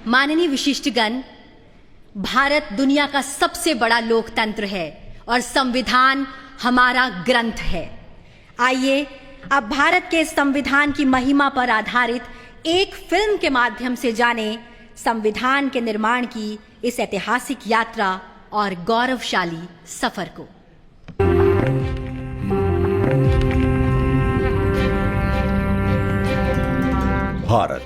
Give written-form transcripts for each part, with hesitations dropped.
माननीय विशिष्टगण, भारत दुनिया का सबसे बड़ा लोकतंत्र है और संविधान हमारा ग्रंथ है। आइए अब भारत के संविधान की महिमा पर आधारित एक फिल्म के माध्यम से जानें संविधान के निर्माण की इस ऐतिहासिक यात्रा और गौरवशाली सफर को। भारत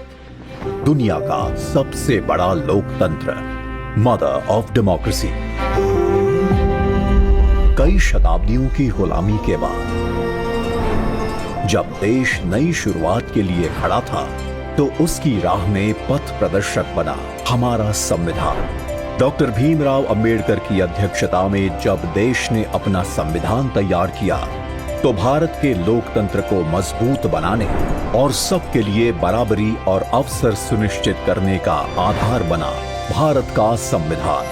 दुनिया का सबसे बड़ा लोकतंत्र, मदर ऑफ डेमोक्रेसी। कई शताब्दियों की गुलामी के बाद जब देश नई शुरुआत के लिए खड़ा था, तो उसकी राह में पथ प्रदर्शक बना हमारा संविधान। डॉक्टर भीमराव अंबेडकर की अध्यक्षता में जब देश ने अपना संविधान तैयार किया, तो भारत के लोकतंत्र को मजबूत बनाने और सबके लिए बराबरी और अवसर सुनिश्चित करने का आधार बना भारत का संविधान।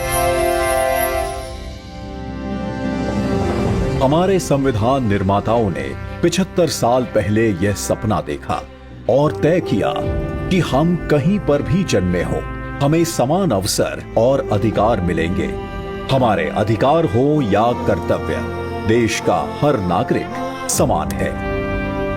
हमारे संविधान निर्माताओं ने 75 साल पहले यह सपना देखा और तय किया कि हम कहीं पर भी जन्मे हो, हमें समान अवसर और अधिकार मिलेंगे। हमारे अधिकार हो या कर्तव्य, देश का हर नागरिक समान है।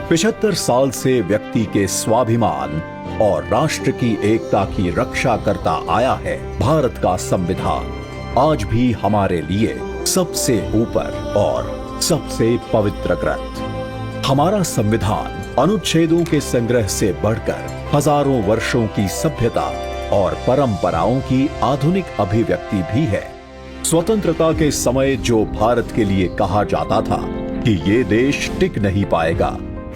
75 साल से व्यक्ति के स्वाभिमान और राष्ट्र की एकता की रक्षा करता आया है भारत का संविधान। आज भी हमारे लिए सबसे ऊपर और सबसे पवित्र ग्रंथ। हमारा संविधान अनुच्छेदों के संग्रह से बढ़कर हजारों वर्षों की सभ्यता और परंपराओं की आधुनिक अभिव्यक्ति भी है। स्वतंत्रता के समय जो भारत के लिए कहा जाता था कि ये देश टिक नहीं पाएगा,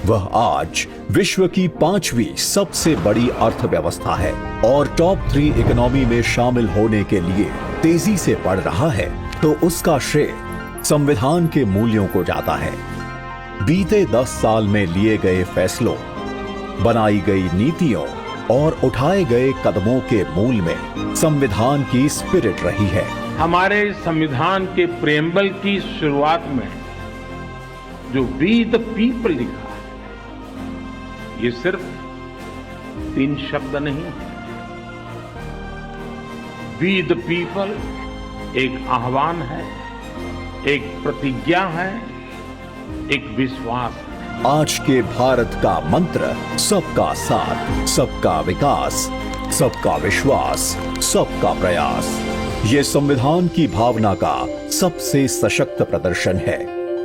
वह आज विश्व की 5वीं सबसे बड़ी अर्थव्यवस्था है और टॉप 3 इकोनॉमी में शामिल होने के लिए तेजी से बढ़ रहा है, तो उसका श्रेय संविधान के मूल्यों को जाता है। बीते 10 साल में लिए गए फैसलों, बनाई गई नीतियों और उठाए गए कदमों के मूल में संविधान की स्पिरिट रही है। हमारे संविधान के प्रेम्बल की शुरुआत में जो वी द पीपल लिखा है, ये सिर्फ 3 शब्द नहीं है। वी द पीपल एक आह्वान है, एक प्रतिज्ञा है, एक विश्वास है। आज के भारत का मंत्र सबका साथ, सबका विकास, सबका विश्वास, सबका प्रयास। ये संविधान की भावना का सबसे सशक्त प्रदर्शन है।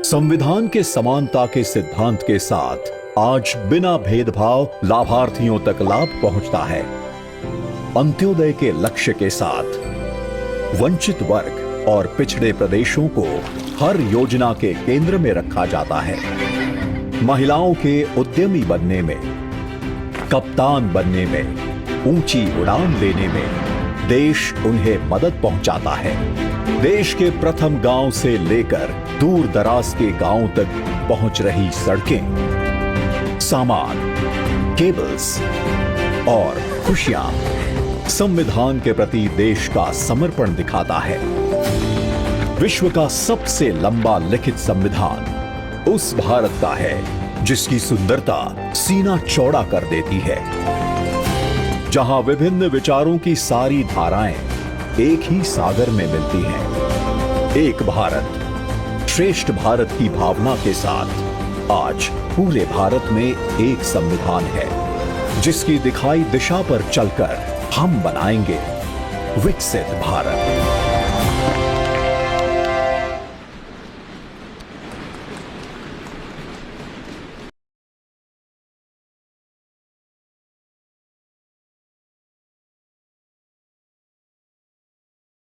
संविधान के समानता के सिद्धांत के साथ आज बिना भेदभाव लाभार्थियों तक लाभ पहुंचता है। अंत्योदय के लक्ष्य के साथ वंचित वर्ग और पिछड़े प्रदेशों को हर योजना के केंद्र में रखा जाता है। महिलाओं के उद्यमी बनने में, कप्तान बनने में, ऊंची उड़ान लेने में देश उन्हें मदद पहुंचाता है। देश के प्रथम गांव से लेकर दूर दराज के गांव तक पहुंच रही सड़कें, सामान, केबल्स और खुशियां संविधान के प्रति देश का समर्पण दिखाता है। विश्व का सबसे लंबा लिखित संविधान उस भारत का है जिसकी सुंदरता सीना चौड़ा कर देती है, जहां विभिन्न विचारों की सारी धाराएं एक ही सागर में मिलती हैं। एक भारत श्रेष्ठ भारत की भावना के साथ आज पूरे भारत में एक संविधान है, जिसकी दिखाई दिशा पर चलकर हम बनाएंगे विकसित भारत।